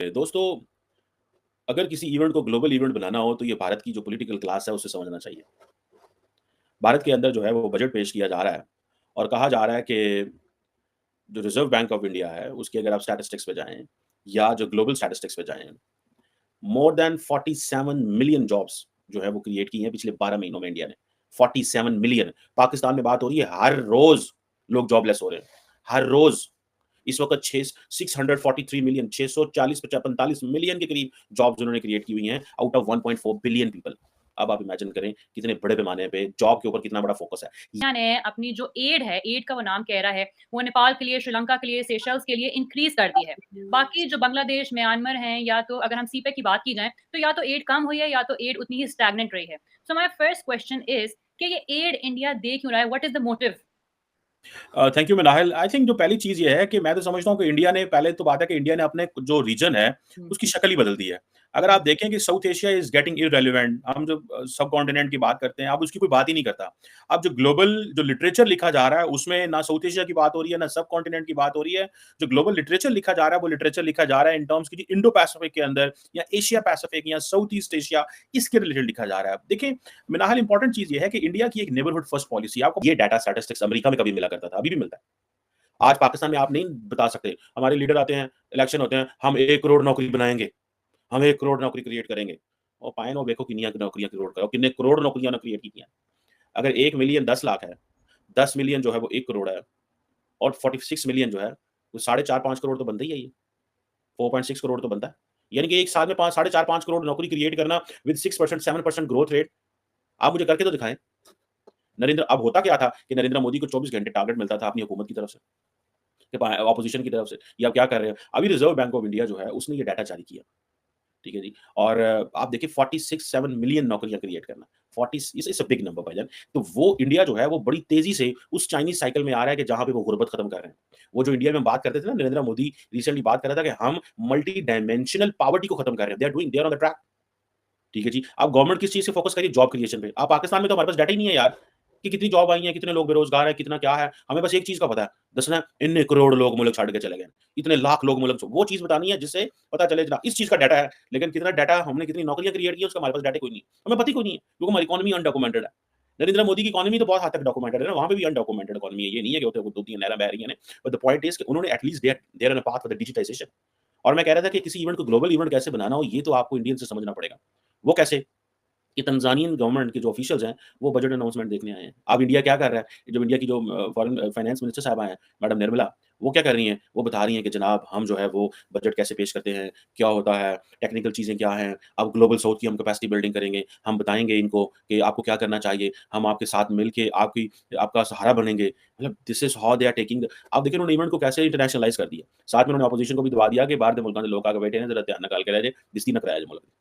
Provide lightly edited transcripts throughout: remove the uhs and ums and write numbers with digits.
दोस्तों, अगर किसी इवेंट को ग्लोबल इवेंट बनाना हो तो ये भारत की जो पॉलिटिकल क्लास है उसे समझना चाहिए। भारत के अंदर जो है वो बजट पेश किया जा रहा है और कहा जा रहा है कि जो रिज़र्व बैंक ऑफ इंडिया है उसकी अगर आप स्टैटिस्टिक्स पे जाएँ या जो ग्लोबल स्टैटिस्टिक्स पे जाएँ, मोर दैन 47 मिलियन जॉब्स जो है वो क्रिएट की हैं पिछले 12 महीनों में इंडिया ने। 47 मिलियन। पाकिस्तान में बात हो रही है हर रोज़ लोग जॉबलेस हो रहे हैं। हर रोज़। इस वक़्त 643 मिलियन 640 पचा 45 मिलियन के करीब जॉब्स उन्होंने क्रिएट की हुई हैं आउट ऑफ 1.4 बिलियन पीपल। अब आप इमेजिन करें कितने बड़े पैमाने पे जॉब के ऊपर कितना बड़ा फोकस है। इंडिया ने अपनी जो एड है, एड का वो नाम कह रहा है, वो नेपाल के लिए, श्रीलंका के लिए, सेशल्स के लिए इंक्रीज़ कर दी है। बाकी जो बांग्लादेश, म्यांमार हैं या तो अगर हम सीपेक की बात की जाए, तो या तो एड कम हुई है या तो एड उतनी ही स्टैग्नेंट रही है। So my first question is कि ये एड इंडिया दे क्यों रहा है? What is the motive? Thank you Minahil. I think जो पहली चीज़ ये है कि मैं तो समझता हूँ कि इंडिया ने पहले तो बात है कि इंडिया ने अपने जो रीजन है, हुँ, उसकी शक्ल ही बदल दी है। अगर हुँ, आप देखें कि south Asia is getting irrelevant. हम जो सबकॉन्टिनेंट की बात करते हैं, अब उसकी कोई बात ही नहीं करता। अब जो ग्लोबल जो लिटरेचर लिखा जा रहा है, उसमें ना साउथ एशिया की बात हो रही है, ना सबकॉन्टिनेंट की बात हो रही है। जो ग्लोबल लिटरेचर लिखा जा रहा है, वो लिटरेचर लिखा जा रहा है इन टर्म्स की इंडो पैसिफिक के अंदर या एशिया पैसिफिक या साउथ ईस्ट एशिया, इसके रिलेटेड लिखा जा रहा है। देखिए, मिनाहिल इंपॉर्टेंट चीज़ ये है कि इंडिया की एक नेबरहुड फर्स्ट पॉलिसी आपको ये डाटा स्टैटिस्टिक्स अमेरिका में कभी मिला करता था, अभी भी मिलता है। आज पाकिस्तान में आप नहीं बता सकते, हमारे लीडर आते हैं, इलेक्शन होते हैं, हम 1 करोड़ नौकरी बनाएँगे, हम 1 करोड़ नौकरी क्रिएट करेंगे। ਉਹ पाए ना देखो कितनी नौकरियाँ क्रिएट करो, कितने करोड़ नौकरियाँ क्रिएट की हैं। अगर 1 मिलियन 10 लाख है, 10 मिलियन जो है वो 1 करोड़ है और 46 मिलियन जो है, वो साढ़े 4-5 करोड़ तो बनता ही है ये, 4.6 करोड़ तो बनता है। यानी कि 1 साल में 5 साढ़े 4-5 करोड़ नौकरी क्रिएट करना विद 6% 7% ग्रोथ रेट, आप मुझे करके तो दिखाएँ। नरेंद्र अब होता क्या था कि नरेंद्र मोदी को 24 घंटे टारगेट मिलता था अपनी हुकूमत की तरफ से। कि ऑपोजिशन की तरफ से, ये आप क्या कर रहे हैं? अभी रिज़र्व बैंक ऑफ इंडिया जो है, उसने ये डाटा जारी किया, ठीक है जी? और आप देखिए 46-7 मिलियन नौकरियाँ क्रिएट करना, 40 इट्स अ बिग नंबर भाईजान। तो वो इंडिया जो है, वो बड़ी तेज़ी से उस चाइनीज़ साइकिल में आ रहा है कि जहाँ पे वो गुर्बत खत्म कर रहे हैं। वो जो इंडिया में बात करते थे ना, नरेंद्र मोदी रिसेंटली बात कर रहा था कि हम मल्टी डायमेंशनल पॉवर्टी को खत्म कर रहे हैं। They are on the track. ठीक है जी। आप गवर्नमेंट किस चीज़ से फोकस करिए? जॉब क्रिएशन पे। आप पाकिस्तान में तो हमारे पास डाटा ही नहीं है यार, कि कितनी जॉब आई हैं, कितने लोग बेरोज़गार हैं, कितना क्या है। हमें बस एक चीज़ का पता है, दसना है, इतने करोड़ लोग मुल्क छोड़ के चले गए, इतने लाख लोग मुल्क वो चीज़ बतानी है जिससे पता चले जना इस चीज़ का डाटा है, लेकिन कितना डाटा हमने कितनी नौकरियाँ क्रिएट की है उसका हमारे पास डाटा कोई नहीं है। हमें पता ही कोई नहीं है, क्योंकि हमारी इकोनॉमी अनडॉक्यूमेंटेड है। नरेंद्र मोदी की इकोनॉमी तो बहुत हद तक डॉक्यूमेंटेड है ना, वहाँ पे भी अनडॉक्यूमेंटेड इकोनॉमी है। ये नहीं है कि उधर 2-3 नहरें बह रही हैं। बट द पॉइंट इज़ कि उन्होंने at least they are on a path for the digitization. और मैं कह रहा था कि किसी इवेंट को ग्लोबल इवेंट कैसे बनाना हो, ये तो आपको इंडियन से समझना पड़ेगा। वो कैसे? कि तंज़ानियन गवर्नमेंट के जो ऑफिशियल्स हैं, वो बजट अनाउंसमेंट देखने आए हैं। अब इंडिया क्या कर रहा है, जो इंडिया की जो फॉरेन फाइनेंस मिनिस्टर साहिबा हैं, मैडम निर्मला, वो क्या कर रही हैं, वो बता रही हैं कि जनाब हम जो है वो बजट कैसे पेश करते हैं, क्या होता है, टेक्निकल चीज़ें क्या हैं, अब ग्लोबल साउथ की हम कैपेसिटी बिल्डिंग करेंगे, हम बताएँगे इनको कि आपको क्या करना चाहिए, हम आपके साथ मिल के आपका सहारा बनेंगे। मतलब this is how they are taking the अब देखिए उन्होंने इवेंट को कैसे इंटरनेशनलाइज़ कर दिया। साथ में उन्होंने अपोज़िशन को भी दबा दिया कि बाहर के मुल्कों के लोग आके बैठे हैं, ज़रा ध्यान निकाल के रह जाए, बेइज़्ज़ती ना कराया जाए मुल्क की।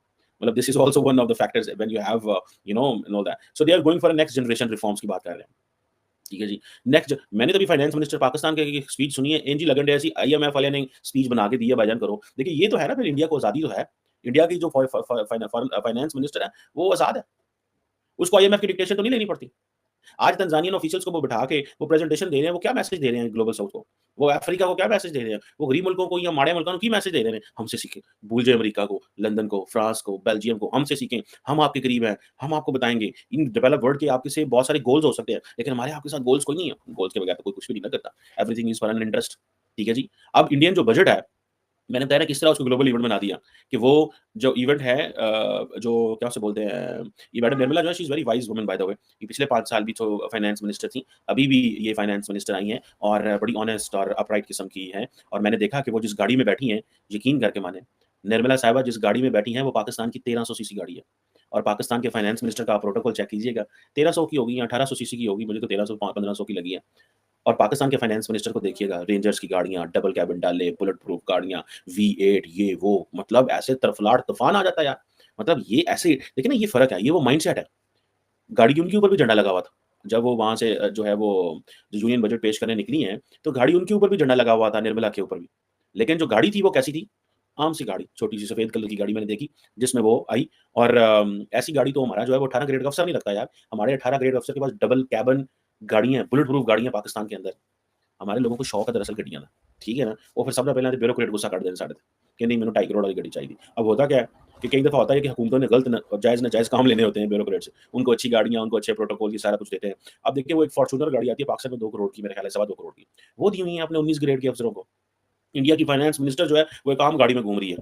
मतलब this is also one of the factors when you have and all that so they are going for a next generation reforms की बात कर रहे हैं। ठीक है जी। नेक्स्ट मैंने तो अभी फाइनेंस मिनिस्टर पाकिस्तान के की स्पीच सुनी है, एनजी लगन ऐसी आईएमएफ वाले ने स्पीच बना के दी है भाईजान करो। देखिए ये तो है ना फिर इंडिया को आज़ादी तो है। इंडिया की जो फॉरेन फाइनेंस मिनिस्टर है, वो आज़ाद है। उसको आईएमएफ की डिक्टेशन तो नहीं लेनी पड़ती। आज तंजानियन ऑफिशियल्स को वो बिठा के वो प्रेजेंटेशन दे रहे हैं, वो क्या मैसेज दे रहे हैं ग्लोबल साउथ को? वो अफ्रीका को क्या मैसेज दे रहे हैं? वो गरीब मुल्कों को या माड़े मुल्कों को की मैसेज दे रहे हैं? हमसे सीखें। भूल जाइए अमेरिका को, लंदन को, फ्रांस को, बेल्जियम को, हमसे सीखें। हम आपके करीब हैं, हम आपको बताएँगे। इन डेवलप्ड वर्ल्ड के आपके से बहुत सारे गोल्स हो सकते हैं, लेकिन हमारे आपके साथ गोल्स कोई नहीं है। गोल्स के बगैर तो कोई कुछ भी नहीं ना करता। Everything is for an interest. ठीक है जी। अब इंडियन जो बजट है मैंने बताया ना किस तरह उसको ग्लोबल इवेंट बना दिया कि वो जो इवेंट है जो क्या उसे बोलते हैं ये मैडम निर्मला जो है she is very wise woman by the way. ये पिछले 5 साल भी तो फाइनेंस मिनिस्टर थी। अभी भी ये फाइनेंस मिनिस्टर आई हैं और बड़ी ऑनेस्ट और अपराइट किस्म की हैं और मैंने देखा कि वो जिस गाड़ी में बैठी हैं, यकीन करके मानें, निर्मला साहिबा जिस गाड़ी में बैठी हैं वो पाकिस्तान की 1300 सीसी गाड़ी है। और पाकिस्तान के फाइनेंस मिनिस्टर का आप प्रोटोकॉल चेक कीजिएगा, 1300 की होगी या 1800 सीसी की होगी, मुझे तो 1300 1500 की लगी है। और पाकिस्तान के फाइनेंस मिनिस्टर को देखिएगा, रेंजर्स की गाड़ियाँ, डबल केबिन डाले, बुलेट प्रूफ गाड़ियाँ, V8 ये वो, मतलब ऐसे तरफलाट तूफ़ान आ जाता है यार। मतलब ये ऐसे देखिए ना ये फ़र्क है, ये वो माइंडसेट है। गाड़ी उनके ऊपर भी झंडा लगा हुआ था। जब वो वहाँ से जो है वो जो यूनियन बजट पेश करने निकली हैं, तो गाड़ी उनके ऊपर भी झंडा लगा हुआ था, निर्मला के ऊपर भी। लेकिन जो गाड़ी थी वो कैसी थी? आम-सी गाड़ी, छोटी-सी सफ़ेद कलर की गाड़ी मैंने देखी, जिसमें वो आई और ऐसी गाड़ी तो हमारा जो है वो 18 ग्रेड का अफ़सर नहीं लगता यार। हमारे 18 ग्रेड अफ़सर के पास डबल केबिन गाड़ियाँ हैं, बुलेट प्रूफ गाड़ियाँ पाकिस्तान के अंदर। हमारे लोगों को शौक है दरअसल गड्डियाँ का, ठीक है ना? वो फिर सबसे पहले ब्यूरोक्रेट गुस्सा कर देने साढ़े ते, कि नहीं मैंने 2.5 करोड़ वाली गाड़ी चाहिए थी। अब होता क्या है कि कई दफ़ा होता है कि हुकूमतों ने गलत न जायज़ नाजायज़ काम लेने होते हैं ब्यूरोक्रेट से। उनको अच्छी गाड़ियाँ, उनको अच्छे प्रोटोकॉल, ये सारा कुछ देते हैं। अब देखिए वो एक फॉर्च्यूनर गाड़ी आती है पाकिस्तान में 2 करोड़ की, मेरे ख्याल है सवा 2 करोड़ की। वो दी हुई है आपने 19 ग्रेड के अफ़सरों को। इंडिया की फाइनेंस मिनिस्टर जो है, वो एक आम गाड़ी में घूम रही है।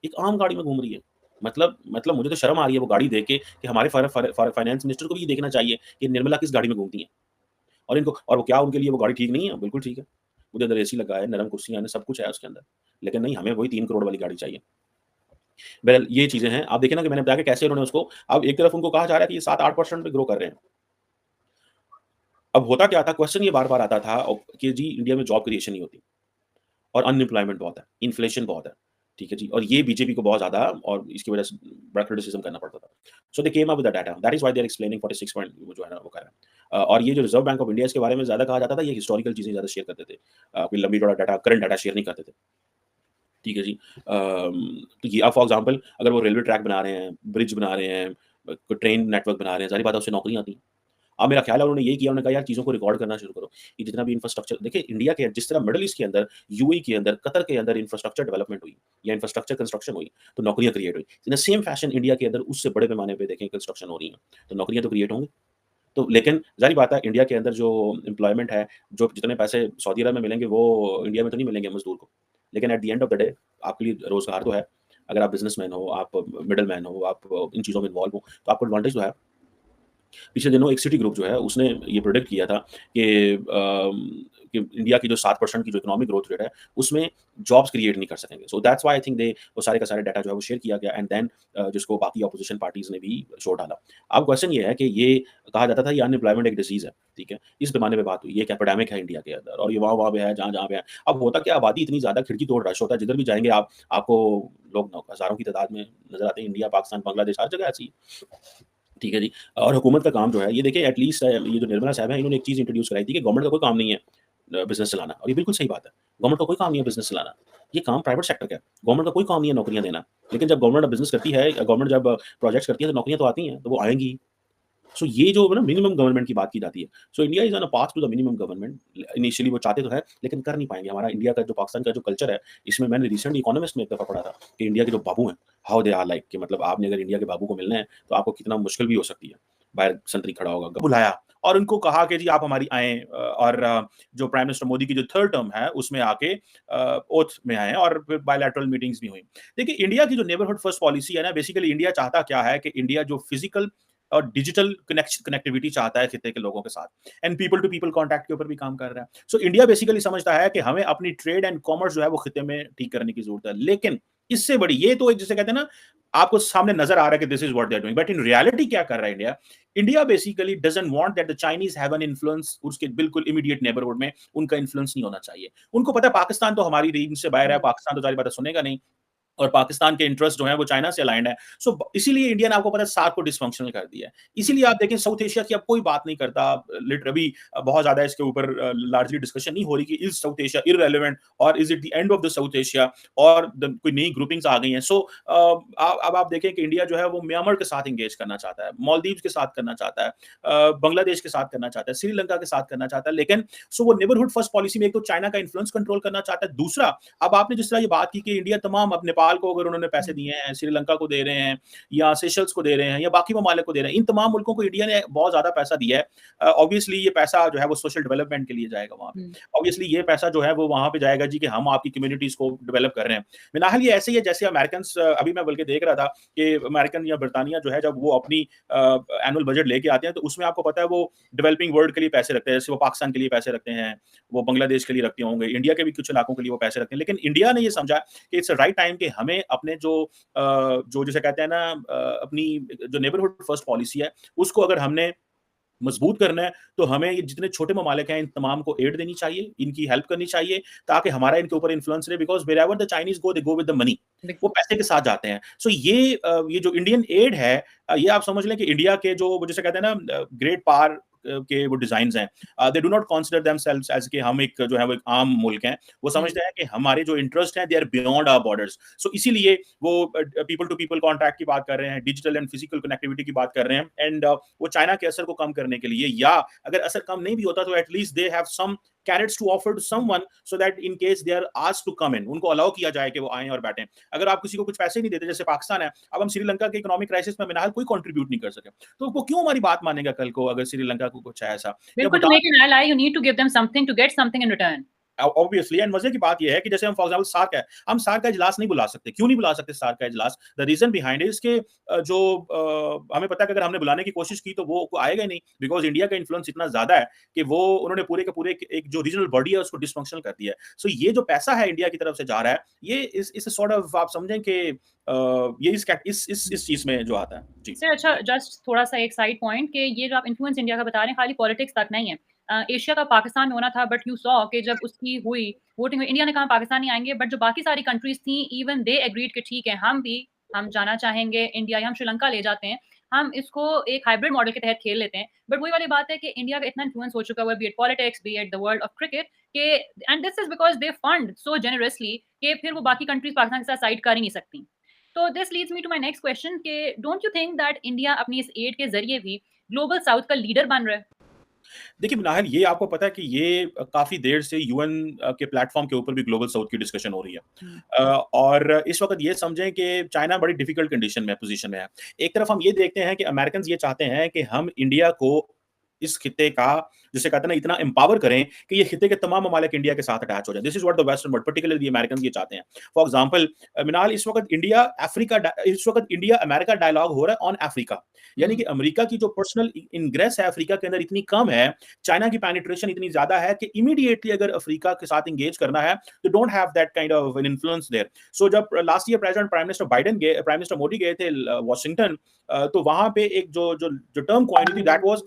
एक आम गाड़ी में घूम रही है। मतलब मुझे तो शर्म आ रही है वो गाड़ी देख के कि हमारे फाइनेंस मिनिस्टर को भी ये देखना चाहिए कि निर्मला किस गाड़ी में घूमती हैं। और इनको और वो क्या उनके लिए वो गाड़ी ठीक नहीं है? बिल्कुल ठीक है। उसके अंदर एसी लगा है, नरम कुर्सियाँ हैं, सब कुछ है उसके अंदर। लेकिन नहीं, हमें वही 3 करोड़ वाली गाड़ी चाहिए। बहरहाल ये चीज़ें हैं। आप देखिए ना कि मैंने बताया कि कैसे उन्होंने उसको अब एक तरफ उनको कहा जा रहा है कि ये 7-8% पे ग्रो कर रहे हैं। अब होता क्या था, क्वेश्चन ये बार-बार आता था कि जी इंडिया में जॉब क्रिएशन नहीं होती और अनएम्प्लॉयमेंट बहुत है, इन्फ्लेशन बहुत है, ठीक है जी? और ये बीजेपी को बहुत ज़्यादा और इसकी वजह से बड़ा क्रिटिसिज़्म करना पड़ता था। So they came up with the data, that is why they are explaining 46 point वो जो है ना वो कर रहे हैं। और ये जो रिज़र्व बैंक ऑफ इंडिया इसके बारे में ज़्यादा कहा जाता था, ये हिस्टोरिकल चीज़ें ज़्यादा शेयर करते थे। कोई लंबी चौड़ा डाटा, करंट डाटा शेयर नहीं करते थे। ठीक है जी। तो ये अब फॉर एग्ज़ाम्पल अगर वो रेलवे ट्रैक बना रहे हैं, ब्रिज बना रहे हैं, कोई ट्रेन नेटवर्क बना रहे हैं, ज़ाहिर बात है उससे नौकरियाँ आती हैं। अब मेरा ख़्याल है उन्होंने यही किया, उन्होंने कहा यार चीज़ों को रिकॉर्ड करना शुरू करो। ये जितना भी इंफ्रास्ट्रक्चर देखिए इंडिया के जिस तरह मिडल ईस्ट के अंदर, यूएई के अंदर, कतर के अंदर इंफ्रास्ट्रक्चर डेवलपमेंट हुई या इंफ्रास्ट्रक्चर कंस्ट्रक्शन हुई, तो नौकरियाँ क्रिएट हुई। In the same fashion India के अंदर उससे बड़े पैमाने पे देखें कंस्ट्रक्शन हो रही है, तो नौकरियाँ तो क्रिएट होंगी। तो लेकिन ज़ाहिर बात है इंडिया के अंदर जो एम्प्लॉयमेंट है, जो जितने पैसे सऊदी अरब में मिलेंगे वो इंडिया में तो नहीं मिलेंगे मज़दूर को। लेकिन at the end of the day आपके लिए रोज़गार तो है। अगर आप बिज़नेसमैन हो, आप मिडलमैन हो, आप इन चीज़ों में इन्वॉल्व हो, तो आपको एडवांटेज तो है। पिछले दिनों एक सिटी ग्रुप जो है उसने ये प्रेडिक्ट किया था कि इंडिया की जो 7% की जो इकोनॉमिक ग्रोथ रेट है, उसमें जॉब्स क्रिएट नहीं कर सकेंगे। So that's why I think they वो सारे का सारा डाटा जो है वो शेयर किया गया एंड देन जिसको बाकी ऑपोजिशन पार्टीज़ ने भी शोर डाला। अब क्वेश्चन ये है कि ये कहा जाता था ये अनएम्प्लॉयमेंट एक डिसीज़ है, ठीक है? इस पैमाने पे बात हुई, ये एक एपिडेमिक है इंडिया के अंदर और ये वहाँ-वहाँ पे है, जहाँ-जहाँ पे है। अब होता क्या है आबादी इतनी ज़्यादा खिड़की तोड़ रश होता है, जिधर भी जाएँगे आप आपको लोग हज़ारों की तादाद में नज़र आते हैं। इंडिया, पाकिस्तान, बांग्लादेश हर जगह ऐसी है। ठीक है जी। और हुकूमत का काम जो है ये देखिए एटलीस्ट ये जो निर्मला साहब हैं इन्होंने एक चीज़ इंट्रोड्यूस कराई थी कि गवर्नमेंट का कोई काम नहीं है बिज़नेस चलाना और ये बिल्कुल सही बात है। गवर्नमेंट का कोई काम नहीं है बिज़नेस चलाना। ये काम प्राइवेट सेक्टर का है। गवर्नमेंट का कोई काम नहीं है नौकरियाँ देना। लेकिन जब गवर्नमेंट बिज़नेस करती है या गवर्नमेंट जब प्रोजेक्ट्स करती है तो नौकरियाँ तो आती हैं, तो वो आएँगी। सो ये जो ना मिनिमम गवर्नमेंट की बात की जाती है। So India is on a path to the minimum government. Initially वो चाहते तो हैं, लेकिन कर नहीं पाएँगे। हमारा इंडिया का जो पाकिस्तान का जो कल्चर है, इसमें मैंने रिसेंटली इकोनॉमिस्ट में एक दफ़ा पढ़ा था कि इंडिया के जो बाबू हैं, हाउ दे आर लाइक कि मतलब आपने अगर इंडिया के बाबू को मिलना है, तो आपको कितना मुश्किल भी हो सकती है। बाहर संतरी खड़ा होगा, बुलाया और उनको कहा कि जी आप हमारी आएँ और जो प्राइम मिनिस्टर मोदी की जो 3rd टर्म है, उसमें आके ओथ में आएँ और फिर बायलैटरल मीटिंग्स भी हुई। देखिए, इंडिया की जो नेबरहुड फर्स्ट पॉलिसी है ना, बेसिकली इंडिया चाहता क्या है कि इंडिया जो फिजिकल और डिजिटल कनेक्टिविटी चाहता है खित्ते के लोगों के साथ and people to people contact के ऊपर भी काम कर रहा है। सो इंडिया बेसिकली समझता है कि हमें अपनी ट्रेड एंड कॉमर्स जो है वो खित्ते में ठीक करने की जरूरत है। लेकिन इससे बड़ी ये तो एक जिसे कहते हैं ना आपको सामने नजर आ रहा है कि this is what they are doing, but in reality क्या कर रहा है India? India basically doesn't want that the Chinese have an influence उसके बिल्कुल इमीडिएट नेबरहुड में उनका इन्फ्लुएंस नहीं होना चाहिए। उनको पता है पाकिस्तान तो हमारी रेंज से बाहर है, पाकिस्तान तो सारी बातें सुनेगा नहीं और पाकिस्तान के इंटरेस्ट जो है वो चाइना से अलाइंड है। सो इसीलिए इंडिया ने आपको पता है सार्क को डिसफंक्शनल कर दिया है। इसीलिए आप देखें साउथ एशिया की अब कोई बात नहीं करता। लिटरली बहुत ज्यादा इसके ऊपर लार्जली डिस्कशन नहीं हो रही कि इज साउथ एशिया इररेलेवेंट और is it the end of the south Asia और कोई नई ग्रुपिंग्स आ गई हैं। सो अब आप देखें कि इंडिया जो है वो म्यांमार के साथ इंगेज करना चाहता है, मालदीव्स के साथ करना चाहता है, बांग्लादेश के साथ करना चाहता है, श्रीलंका के साथ करना चाहता है। लेकिन सो वो नेबरहुड फर्स्ट पॉलिसी में एक तो चाइना का इन्फ्लुएंस कंट्रोल करना चाहता है। दूसरा, अब आपने जिस तरह ये बात की कि इंडिया तमाम अब नेपाल को अगर उन्होंने पैसे दिए हैं, श्रीलंका को दे रहे हैं या सेशल्स को दे रहे हैं या बाकी ममालिक को दे रहे हैं, इन तमाम मुल्कों को इंडिया ने बहुत ज़्यादा पैसा दिया है। ऑब्वियसली ये पैसा जो है वो सोशल डेवलपमेंट के लिए जाएगा वहाँ पे। हुँ। ऑब्वियसली ये पैसा जो है वो वहाँ पे जाएगा जी कि हम आपकी कम्युनिटीज़ को डेवलप कर रहे हैं। फिलहाल ये ऐसे ही है जैसे अमेरिकन्स अभी मैं बल्कि देख रहा था कि अमेरिकन या ब्रिटानिया जो है जब वो अपनी एनुअल बजट लेके आते हैं तो उसमें आपको पता है वो डेवलपिंग वर्ल्ड के लिए पैसे रखते हैं। जैसे वो पाकिस्तान के लिए पैसे रखते हैं, वो बांग्लादेश के लिए रखते होंगे, इंडिया के भी कुछ इलाकों के लिए वो पैसे रखते हैं। लेकिन इंडिया ने ये समझा कि इट्स अ राइट टाइम कि हमें अपने जो जिसे कहते हैं ना अपनी जो नेबरहुड फर्स्ट पॉलिसी है, उसको अगर हमने मजबूत करना है, तो हमें ये जितने छोटे ममालिक हैं, इन तमाम को एड देनी चाहिए, इनकी हेल्प करनी चाहिए, ताकि हमारा इनके ऊपर इन्फ्लुएंस रहे because wherever the Chinese go, they go with the money. वो बिल्कुल। पैसे के साथ जाते हैं। सो ये जो इंडियन एड है ये आप समझ लें कि इंडिया के जो वो जिसे कहते हैं ना ग्रेट पावर के वो डिज़ाइन्स हैं। They do not consider themselves as कि हम एक जो है वो एक आम मुल्क हैं। वो हुँ, समझते हैं कि हमारे जो इंटरेस्ट हैं, they are beyond our borders. So इसीलिए वो पीपल टू पीपल कॉन्टैक्ट की बात कर रहे हैं, डिजिटल एंड फिजिकल कनेक्टिविटी की बात कर रहे हैं एंड वो चाइना के असर को कम करने के लिए या अगर असर कम नहीं भी होता तो at least they have some carrots to offer to someone so that in case they are asked to come in, उनको अलाउ किया जाए कि वो आएं और बैठें। अगर आप किसी को कुछ पैसे नहीं देते, जैसे पाकिस्तान है, अब हम श्रीलंका के इकोनॉमिक क्राइसिस में फिलहाल कोई कंट्रीब्यूट नहीं कर सके, तो वो क्यों हमारी बात मानेगा कल को अगर श्रीलंका को कुछ है ऐसा? बिल्कुल, to make an ally you need to give them something to get something in return. Obviously, and मजे की बात यह है कि जैसे हम फॉर एग्जांपल सार्क है, हम सार्क का इजलास नहीं बुला सकते। क्यों नहीं बुला सकते सार्क का इजलास? द रीजन बिहाइंड इज के जो हमें पता है कि अगर हमने बुलाने की कोशिश की तो वो आएगा ही नहीं, बिकॉज इंडिया का इन्फ्लुएंस इतना ज्यादा है कि वो उन्होंने पूरे के पूरे एक जो रीजनल बॉडी है उसको डिसफंक्शनल कर दिया है। सो ये जो पैसा है इंडिया की तरफ से जा रहा है, ये इस सॉर्ट ऑफ आप समझें कि ये इस चीज में जो आता है। जी सर, अच्छा जस्ट थोड़ा सा एक साइड पॉइंट कि ये जो आप इन्फ्लुएंस इंडिया का बता रहे हैं खाली पॉलिटिक्स तक नहीं है। एशिया का पाकिस्तान में होना था, बट यू सॉ कि जब उसकी हुई वोटिंग में इंडिया ने कहा पाकिस्तान नहीं आएंगे, बट जो बाकी सारी कंट्रीज थी इवन दे एग्रीड कि ठीक है हम जाना चाहेंगे इंडिया, या हम श्रीलंका ले जाते हैं, हम इसको एक हाइब्रिड मॉडल के तहत खेल लेते हैं। बट वही वाली बात है कि इंडिया का इतना इन्फ्लुएंस हो चुका हुआ है, be it politics, be it the world of cricket, के and this is because they fund so generously कि फिर वो बाकी कंट्रीज पाकिस्तान के साथ साइड कर ही नहीं सकती। तो this leads me to my next question कि don't you think that India अपनी इस एड के जरिए भी ग्लोबल साउथ का लीडर बन रहा है? देखिए नाहिल, ये आपको पता है कि ये काफी देर से यूएन के प्लेटफॉर्म के ऊपर भी ग्लोबल साउथ की डिस्कशन हो रही है। और इस वक्त ये समझें कि चाइना बड़ी डिफिकल्ट कंडीशन में पोजीशन में है। एक तरफ हम ये देखते हैं कि अमेरिकन ये चाहते हैं कि हम इंडिया को इस खिते का, जिसे कहते हैं ना, इतना एम्पावर करें कि ये खिते के तमाम ममालिक इंडिया के साथ अटैच हो जाए। This is what the western world, particularly American ये चाहते हैं। फॉर एग्जांपल मिनाल, इस वक्त इंडिया अमेरिका डायलॉग हो रहा है ऑन अफ्रीका, यानी कि अमेरिका की जो पर्सनल इंग्रेस है अफ्रीका के अंदर इतनी कम है, चाइना की पेनिट्रेशन इतनी ज्यादा है कि इमीडिएटली अगर अफ्रीका के साथ इंगेज करना है तो don't have that kind of an influence there. So जब last year prime minister Modi गए थे वॉशिंगटन, तो वहां पे एक जो टर्म कॉइन थी, that was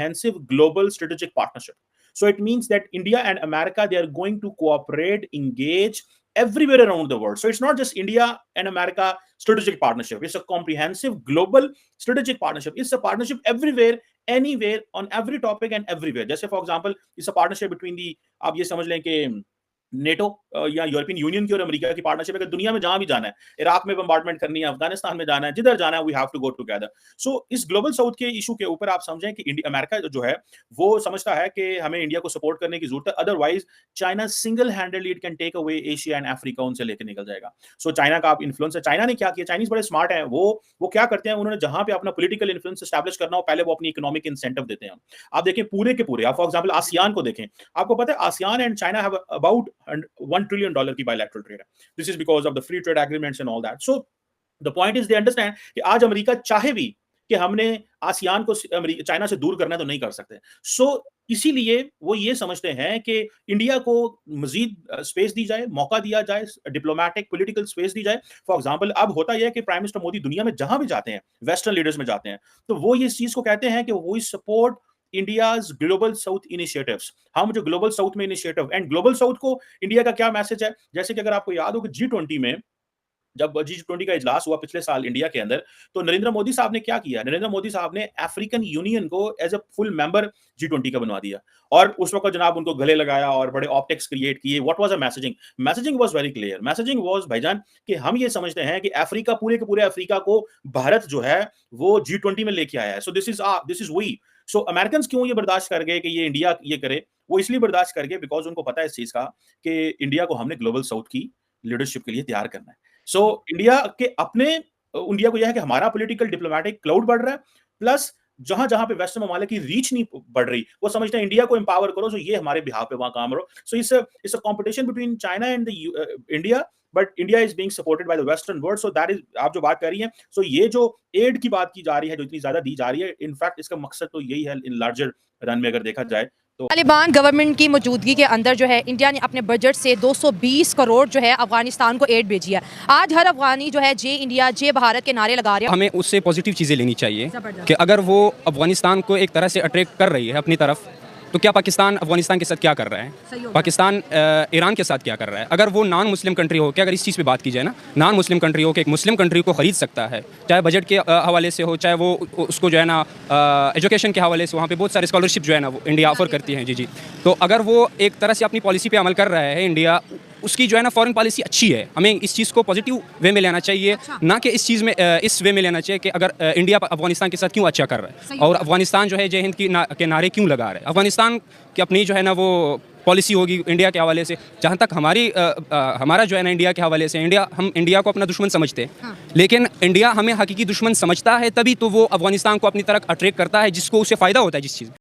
comprehensive global strategic partnership. So it means that India and America, they are going to cooperate, engage everywhere around the world. So it's not just India and America strategic partnership. It's a comprehensive global strategic partnership. It's a partnership everywhere, anywhere, on every topic and everywhere. जैसे for example, it's a partnership between the, आप ये समझ लें कि NATO या European union की और America की पार्टनरशिप। अगर दुनिया में जहां भी जाना है, इराक में बम्बार्डमेंट करनी है, अफगानिस्तान में जाना है, जिधर जाना है, we have to go together. So इस ग्लोबल साउथ के इशू के ऊपर आप समझें कि अमेरिका जो है वो समझता है कि हमें इंडिया को सपोर्ट करने की जरूरत है, otherwise China single handedly it can take away Asia and Africa, उनसे लेकर निकल जाएगा। सो चाइना का आप इन्फ्लुएंस है, चाइना ने क्या किया, चाइनीज बड़े स्मार्ट हैं, वो क्या करते हैं, उन्होंने जहां पे अपना पॉलिटिकल इन्फ्लुएंस एस्टैब्लिश करना हो, पहले वो अपनी इकोनॉमिक इंसेंटिव देते हैं। आप देखें पूरे के पूरे, आप फॉर एग्जांपल आसियान को देखें, आपको पता है ASEAN and China have about $1 trillion की bilateral trade है। This is because of the free trade agreements and all that. So the point is they understand कि आज अमेरिका चाहे भी कि हमने आसियान को चाइना से दूर करना है तो नहीं कर सकते। सो इसीलिए वो ये समझते हैं कि इंडिया को मजीद स्पेस दी जाए, मौका दिया जाए, डिप्लोमेटिक पॉलिटिकल स्पेस दी जाए। फॉर एग्जांपल अब होता यह है कि प्राइम मिनिस्टर मोदी दुनिया में जहां भी जाते हैं, वेस्टर्न लीडर्स में जाते हैं, तो वो इस चीज को कहते हैं कि वो support India's global south initiatives. हम जो ग्लोबल साउथ में इनिशिएटिव, एंड ग्लोबल साउथ को इंडिया का क्या मैसेज है, जैसे कि अगर आपको याद हो कि G20 में, जब G20 का इजलास हुआ पिछले साल इंडिया के अंदर, तो नरेंद्र मोदी साहब ने क्या किया, नरेंद्र मोदी साहब ने अफ्रीकन यूनियन को as a full member G20 का बनवा दिया, और उस वक्त जनाब उनको गले लगाया और बड़े ऑप्टिक्स क्रिएट किए। What was the messaging was very clear. Messaging was भाईजान कि हम ये समझते हैं कि अफ्रीका, पूरे के पूरे अफ्रीका को भारत जो है वो G20 में लेके आया है। So this is we. So American क्यों ये बर्दाश्त कर गए कि ये इंडिया ये करे, वो इसलिए बर्दाश्त कर गए बिकॉज उनको पता है इस चीज का कि इंडिया को हमने ग्लोबल साउथ की लीडरशिप के लिए तैयार करना है। सो इंडिया को यह है कि हमारा पॉलिटिकल डिप्लोमेटिक क्लाउड बढ़ रहा है, प्लस जहां जहां पे वेस्टर्न ममालिक की रीच नहीं बढ़ रही, वो समझते हैं इंडिया को एम्पावर करो, सो ये हमारे बिहाफ पे वहां काम करो। So it's a competition between China and India, but India is being supported by the western world. So that is, आप जो बात कर रही हैं, सो ये जो एड की बात की जा रही है, जो इतनी ज्यादा दी जा रही है, इनफैक्ट इसका मकसद तो यही है इन लार्जर रन में अगर देखा जाए तो। तालिबान गवर्नमेंट की मौजूदगी के अंदर जो है इंडिया ने अपने बजट से 220 करोड़ जो है अफगानिस्तान को एड भेजी है। आज हर अफगानी जो है जे इंडिया जे भारत के नारे लगा रहे हैं। हमें उससे पॉजिटिव चीज़ें लेनी चाहिए कि अगर वो अफगानिस्तान को एक तरह से अट्रैक्ट कर रही है अपनी तरफ, तो क्या पाकिस्तान अफगानिस्तान के साथ क्या कर रहा है, पाकिस्तान ईरान के साथ क्या कर रहा है। अगर वो नॉन मुस्लिम कंट्री हो, कि अगर इस चीज़ पे बात की जाए ना, नॉन मुस्लिम कंट्री हो कि एक मुस्लिम कंट्री को ख़रीद सकता है, चाहे बजट के हवाले से हो, चाहे वो उसको जो है ना एजुकेशन के हवाले से, वहाँ पे बहुत सारे स्कॉलरशिप जो है ना वो इंडिया ऑफर करती है। जी। तो अगर वो एक तरह से अपनी पॉलिसी पे अमल कर रहा है इंडिया, उसकी जो है ना फॉरेन पॉलिसी अच्छी है, हमें इस चीज़ को पॉजिटिव वे में लेना चाहिए, ना कि इस चीज़ में इस वे में लेना चाहिए कि अगर इंडिया अफगानिस्तान के साथ क्यों अच्छा कर रहा है और अफगानिस्तान जो है जय हिंद के नारे क्यों लगा रहा है। अफगानिस्तान की अपनी जो है ना वो पॉलिसी होगी इंडिया के हवाले से, जहाँ तक हमारा जो है ना इंडिया के हवाले से, हम इंडिया को अपना दुश्मन समझते हैं। हाँ। लेकिन इंडिया हमें हकीकी दुश्मन समझता है तभी तो वो अफगानिस्तान को अपनी तरफ अट्रैक्ट करता है, जिसको उससे फ़ायदा होता है जिस चीज़